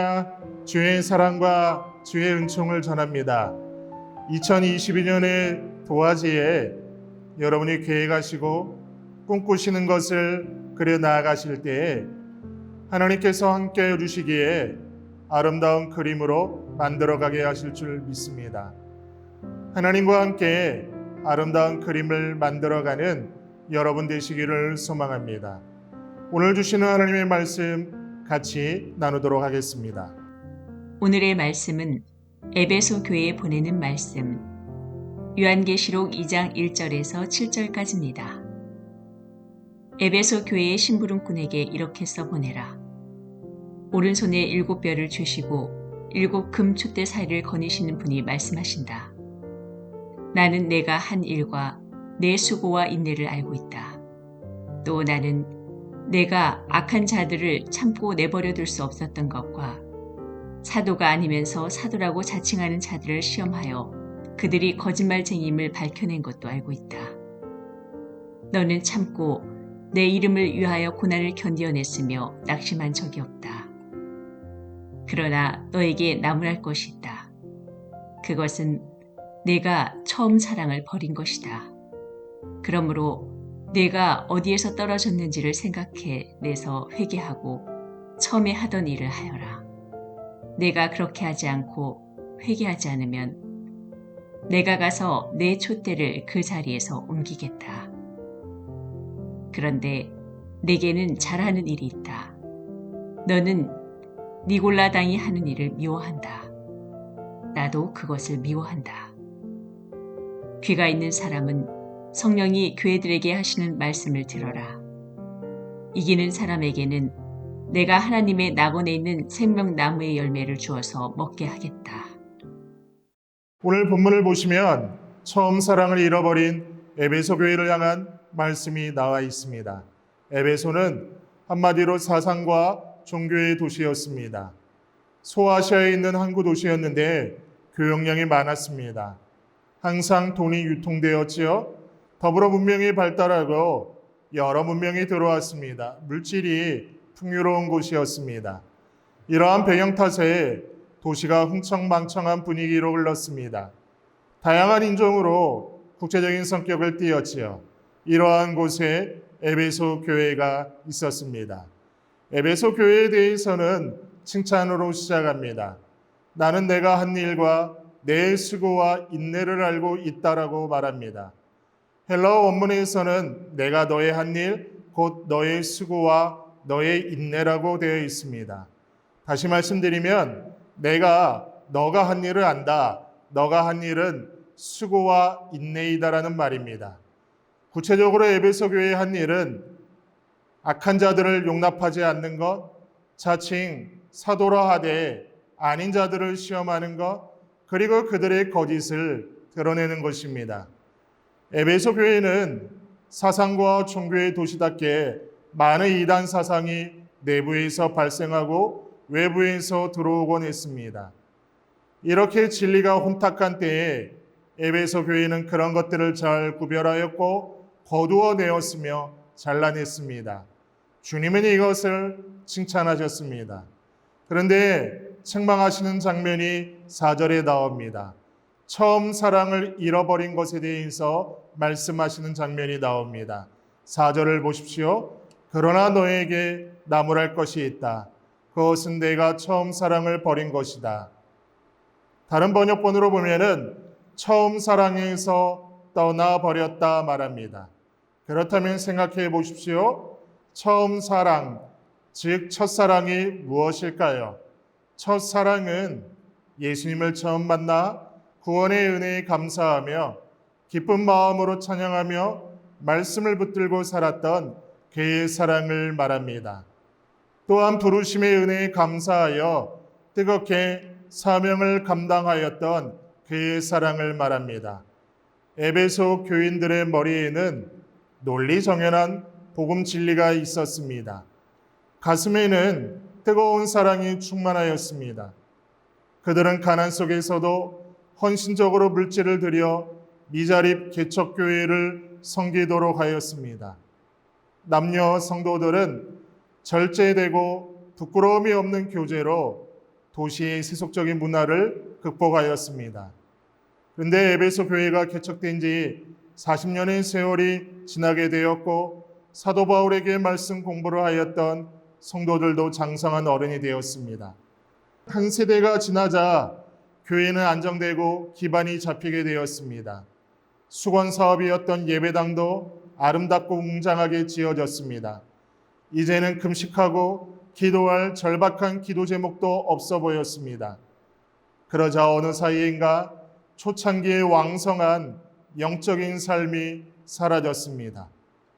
할렐루야, 주의 사랑과 주의 은총을 전합니다. 2022년의 도화지에 여러분이 계획하시고 꿈꾸시는 것을 그려 나아가실 때에 하나님께서 함께 해주시기에 아름다운 그림으로 만들어가게 하실 줄 믿습니다. 하나님과 함께 아름다운 그림을 만들어가는 여러분 되시기를 소망합니다. 오늘 주시는 하나님의 말씀 같이 나누도록 하겠습니다. 오늘의 말씀은 에베소 교회에 보내는 말씀, 요한계시록 2장 1절에서 7절까지입니다. 에베소 교회의 심부름꾼에게 이렇게 써보내라. 오른손에 7뼈를 쥐시고 7금 촛대 사이를 거니시는 분이 말씀하신다. 나는 내가 한 일과 내 수고와 인내를 알고 있다. 또 나는 내가 악한 자들을 참고 내버려둘 수 없었던 것과 사도가 아니면서 사도라고 자칭하는 자들을 시험하여 그들이 거짓말쟁이임을 밝혀낸 것도 알고 있다. 너는 참고 내 이름을 위하여 고난을 견디어냈으며 낙심한 적이 없다. 그러나 너에게 나무랄 것이 있다. 그것은 내가 처음 사랑을 버린 것이다. 그러므로 내가 어디에서 떨어졌는지를 생각해 내서 회개하고 처음에 하던 일을 하여라. 내가 그렇게 하지 않고 회개하지 않으면 내가 가서 내 촛대를 그 자리에서 옮기겠다. 그런데 내게는 잘하는 일이 있다. 너는 니골라당이 하는 일을 미워한다. 나도 그것을 미워한다. 귀가 있는 사람은 성령이 교회들에게 하시는 말씀을 들어라. 이기는 사람에게는 내가 하나님의 낙원에 있는 생명나무의 열매를 주어서 먹게 하겠다. 오늘 본문을 보시면 처음 사랑을 잃어버린 에베소 교회를 향한 말씀이 나와 있습니다. 에베소는 한마디로 사상과 종교의 도시였습니다. 소아시아에 있는 항구 도시였는데 교역량이 많았습니다. 항상 돈이 유통되었지요. 더불어 문명이 발달하고 여러 문명이 들어왔습니다. 물질이 풍요로운 곳이었습니다. 이러한 배경 탓에 도시가 흥청망청한 분위기로 흘렀습니다. 다양한 인종으로 국제적인 성격을 띠었지요. 이러한 곳에 에베소 교회가 있었습니다. 에베소 교회에 대해서는 칭찬으로 시작합니다. 나는 내가 한 일과 내 수고와 인내를 알고 있다라고 말합니다. 헬라어 원문에서는 내가 너의 한 일, 곧 너의 수고와 너의 인내라고 되어 있습니다. 다시 말씀드리면 내가 너가 한 일을 안다. 너가 한 일은 수고와 인내이다라는 말입니다. 구체적으로 에베소 교회의 한 일은 악한 자들을 용납하지 않는 것, 자칭 사도라 하되 아닌 자들을 시험하는 것, 그리고 그들의 거짓을 드러내는 것입니다. 에베소 교회는 사상과 종교의 도시답게 많은 이단 사상이 내부에서 발생하고 외부에서 들어오곤 했습니다. 이렇게 진리가 혼탁한 때에 에베소 교회는 그런 것들을 잘 구별하였고 거두어내었으며 잘라냈습니다. 주님은 이것을 칭찬하셨습니다. 그런데 책망하시는 장면이 4절에 나옵니다. 처음 사랑을 잃어버린 것에 대해서 말씀하시는 장면이 나옵니다. 4절을 보십시오. 그러나 너에게 나무랄 것이 있다. 그것은 내가 처음 사랑을 버린 것이다. 다른 번역본으로 보면은 처음 사랑에서 떠나버렸다 말합니다. 그렇다면 생각해 보십시오. 처음 사랑, 즉 첫사랑이 무엇일까요? 첫사랑은 예수님을 처음 만나 구원의 은혜에 감사하며 기쁜 마음으로 찬양하며 말씀을 붙들고 살았던 그의 사랑을 말합니다. 또한 부르심의 은혜에 감사하여 뜨겁게 사명을 감당하였던 그의 사랑을 말합니다. 에베소 교인들의 머리에는 논리정연한 복음 진리가 있었습니다. 가슴에는 뜨거운 사랑이 충만하였습니다. 그들은 가난 속에서도 헌신적으로 물질을 들여 미자립 개척교회를 섬기도록 하였습니다. 남녀 성도들은 절제되고 부끄러움이 없는 교제로 도시의 세속적인 문화를 극복하였습니다. 그런데 에베소 교회가 개척된 지 40년의 세월이 지나게 되었고 사도 바울에게 말씀 공부를 하였던 성도들도 장성한 어른이 되었습니다. 한 세대가 지나자 교회는 안정되고 기반이 잡히게 되었습니다. 수건 사업이었던 예배당도 아름답고 웅장하게 지어졌습니다. 이제는 금식하고 기도할 절박한 기도 제목도 없어 보였습니다. 그러자 어느 사이인가 초창기의 왕성한 영적인 삶이 사라졌습니다.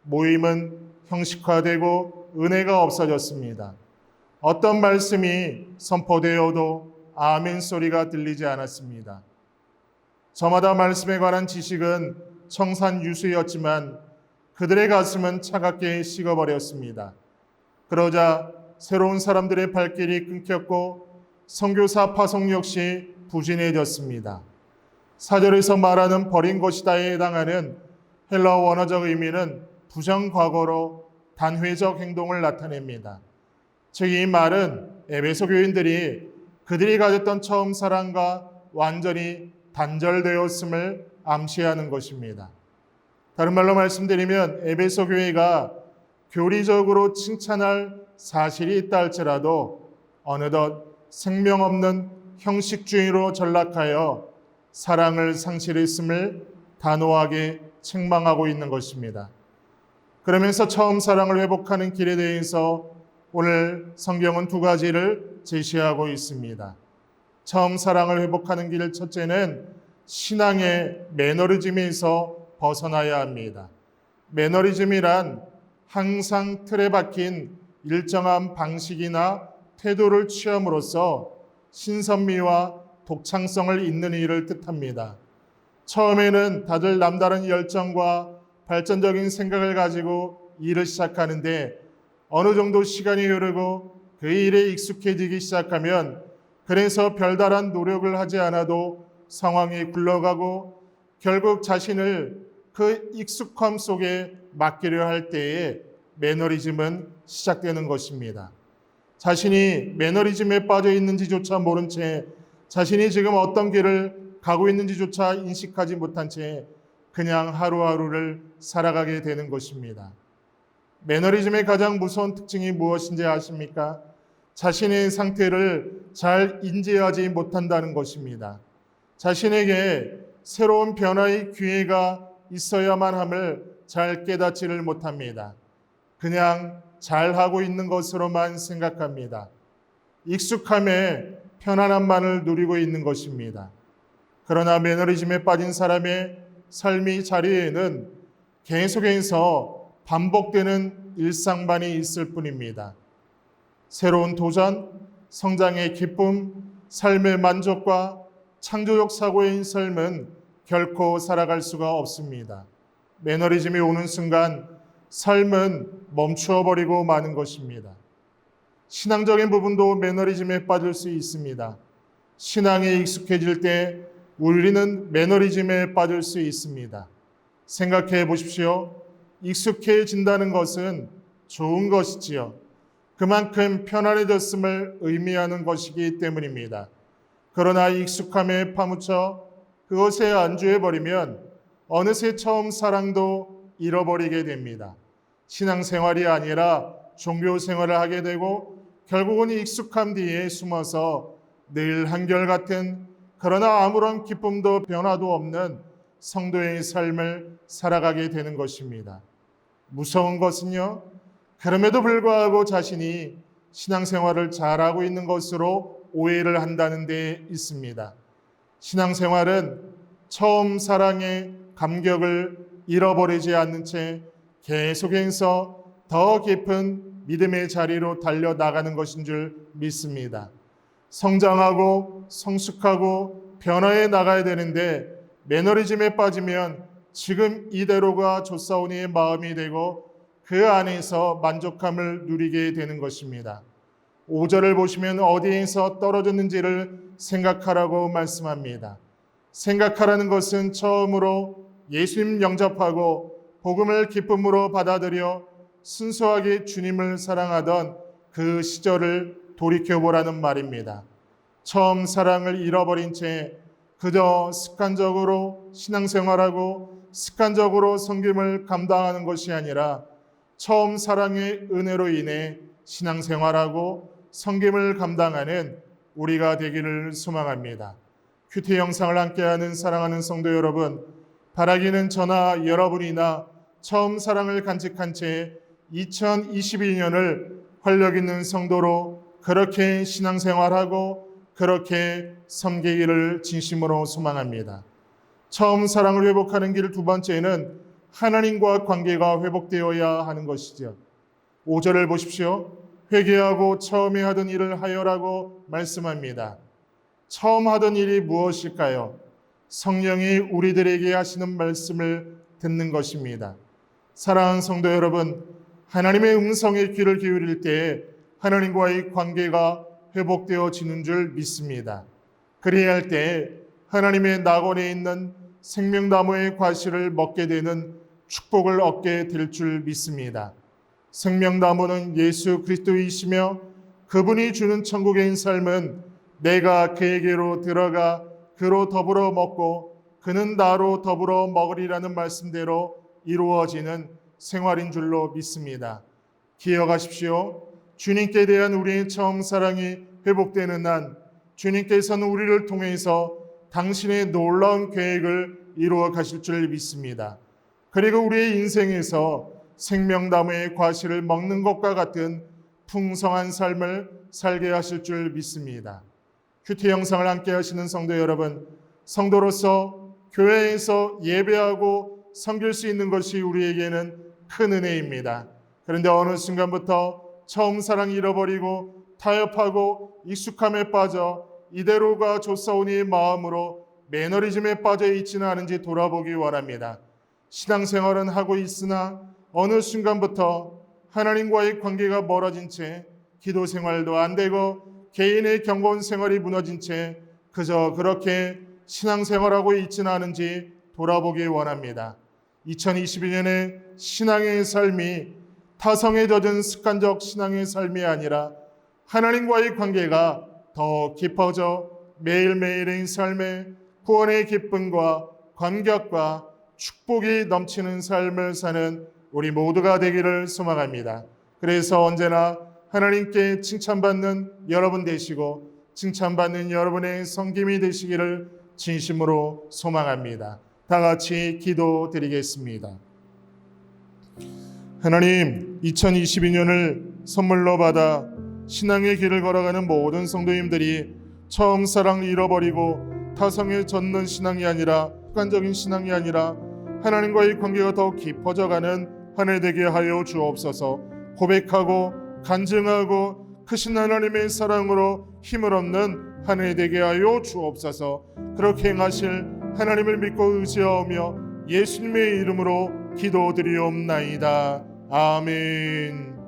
모임은 형식화되고 은혜가 없어졌습니다. 어떤 말씀이 선포되어도 아멘 소리가 들리지 않았습니다. 저마다 말씀에 관한 지식은 청산유수였지만 그들의 가슴은 차갑게 식어버렸습니다. 그러자 새로운 사람들의 발길이 끊겼고 선교사 파송 역시 부진해졌습니다. 사절에서 말하는 버린 것이다에 해당하는 헬라어 원어적 의미는 부정과거로 단회적 행동을 나타냅니다. 즉 이 말은 에베소 교인들이 그들이 가졌던 처음 사랑과 완전히 단절되었음을 암시하는 것입니다. 다른 말로 말씀드리면 에베소 교회가 교리적으로 칭찬할 사실이 있다 할지라도 어느덧 생명 없는 형식주의로 전락하여 사랑을 상실했음을 단호하게 책망하고 있는 것입니다. 그러면서 처음 사랑을 회복하는 길에 대해서 오늘 성경은 두 가지를 제시하고 있습니다. 처음 사랑을 회복하는 길 첫째는 신앙의 매너리즘에서 벗어나야 합니다. 매너리즘이란 항상 틀에 박힌 일정한 방식이나 태도를 취함으로써 신선미와 독창성을 잇는 일을 뜻합니다. 처음에는 다들 남다른 열정과 발전적인 생각을 가지고 일을 시작하는데 어느 정도 시간이 흐르고 그 일에 익숙해지기 시작하면 그래서 별다른 노력을 하지 않아도 상황이 굴러가고 결국 자신을 그 익숙함 속에 맡기려 할 때에 매너리즘은 시작되는 것입니다. 자신이 매너리즘에 빠져 있는지조차 모른 채 자신이 지금 어떤 길을 가고 있는지조차 인식하지 못한 채 그냥 하루하루를 살아가게 되는 것입니다. 매너리즘의 가장 무서운 특징이 무엇인지 아십니까? 자신의 상태를 잘 인지하지 못한다는 것입니다. 자신에게 새로운 변화의 기회가 있어야만 함을 잘 깨닫지를 못합니다. 그냥 잘하고 있는 것으로만 생각합니다. 익숙함에 편안함만을 누리고 있는 것입니다. 그러나 매너리즘에 빠진 사람의 삶의 자리에는 계속해서 반복되는 일상만이 있을 뿐입니다. 새로운 도전, 성장의 기쁨, 삶의 만족과 창조적 사고의 삶은 결코 살아갈 수가 없습니다. 매너리즘이 오는 순간 삶은 멈추어버리고 마는 것입니다. 신앙적인 부분도 매너리즘에 빠질 수 있습니다. 신앙에 익숙해질 때 우리는 매너리즘에 빠질 수 있습니다. 생각해 보십시오. 익숙해진다는 것은 좋은 것이지요. 그만큼 편안해졌음을 의미하는 것이기 때문입니다. 그러나 익숙함에 파묻혀 그것에 안주해버리면 어느새 처음 사랑도 잃어버리게 됩니다. 신앙생활이 아니라 종교생활을 하게 되고 결국은 익숙함 뒤에 숨어서 늘 한결같은 그러나 아무런 기쁨도 변화도 없는 성도의 삶을 살아가게 되는 것입니다. 무서운 것은요, 그럼에도 불구하고 자신이 신앙생활을 잘하고 있는 것으로 오해를 한다는 데 있습니다. 신앙생활은 처음 사랑의 감격을 잃어버리지 않는 채 계속해서 더 깊은 믿음의 자리로 달려나가는 것인 줄 믿습니다. 성장하고 성숙하고 변화해 나가야 되는데 매너리즘에 빠지면 지금 이대로가 좋사오니의 마음이 되고 그 안에서 만족함을 누리게 되는 것입니다. 5절을 보시면 어디에서 떨어졌는지를 생각하라고 말씀합니다. 생각하라는 것은 처음으로 예수님 영접하고 복음을 기쁨으로 받아들여 순수하게 주님을 사랑하던 그 시절을 돌이켜보라는 말입니다. 처음 사랑을 잃어버린 채 그저 습관적으로 신앙생활하고 습관적으로 섬김을 감당하는 것이 아니라 처음 사랑의 은혜로 인해 신앙생활하고 섬김을 감당하는 우리가 되기를 소망합니다. 큐티 영상을 함께하는 사랑하는 성도 여러분, 바라기는 저나 여러분이나 처음 사랑을 간직한 채 2022년을 활력 있는 성도로 그렇게 신앙생활하고 그렇게 섬기기를 진심으로 소망합니다. 처음 사랑을 회복하는 길 두 번째는 하나님과 관계가 회복되어야 하는 것이죠. 5절을 보십시오. 회개하고 처음에 하던 일을 하여라고 말씀합니다. 처음 하던 일이 무엇일까요? 성령이 우리들에게 하시는 말씀을 듣는 것입니다. 사랑하는 성도 여러분, 하나님의 음성에 귀를 기울일 때 하나님과의 관계가 회복되어지는 줄 믿습니다. 그래야 할 때 하나님의 낙원에 있는 생명나무의 과실을 먹게 되는 축복을 얻게 될 줄 믿습니다. 생명나무는 예수 그리스도이시며 그분이 주는 천국의 삶은 내가 그에게로 들어가 그로 더불어 먹고 그는 나로 더불어 먹으리라는 말씀대로 이루어지는 생활인 줄로 믿습니다. 기억하십시오. 주님께 대한 우리의 처음 사랑이 회복되는 한 주님께서는 우리를 통해서 당신의 놀라운 계획을 이루어 가실 줄 믿습니다. 그리고 우리의 인생에서 생명나무의 과실을 먹는 것과 같은 풍성한 삶을 살게 하실 줄 믿습니다. 큐티 영상을 함께 하시는 성도 여러분, 성도로서 교회에서 예배하고 섬길 수 있는 것이 우리에게는 큰 은혜입니다. 그런데 어느 순간부터 처음 사랑 잃어버리고 타협하고 익숙함에 빠져 이대로가 좋사오니 마음으로 매너리즘에 빠져 있지는 않은지 돌아보기 원합니다. 신앙생활은 하고 있으나 어느 순간부터 하나님과의 관계가 멀어진 채 기도 생활도 안 되고 개인의 경건 생활이 무너진 채 그저 그렇게 신앙생활하고 있지는 않은지 돌아보기 원합니다. 2022년에 신앙의 삶이 타성에 젖은 습관적 신앙의 삶이 아니라 하나님과의 관계가 더 깊어져 매일매일의 삶에 구원의 기쁨과 감격과 축복이 넘치는 삶을 사는 우리 모두가 되기를 소망합니다. 그래서 언제나 하나님께 칭찬받는 여러분 되시고 칭찬받는 여러분의 섬김이 되시기를 진심으로 소망합니다. 다 같이 기도드리겠습니다. 하나님, 2022년을 선물로 받아 신앙의 길을 걸어가는 모든 성도님들이 처음 사랑을 잃어버리고 타성에 젖는 신앙이 아니라 습관적인 신앙이 아니라 하나님과의 관계가 더 깊어져가는 한 해 되게 하여 주옵소서. 고백하고 간증하고 크신 하나님의 사랑으로 힘을 얻는 한 해 되게 하여 주옵소서. 그렇게 행하실 하나님을 믿고 의지하며 예수님의 이름으로 기도드리옵나이다. 아멘.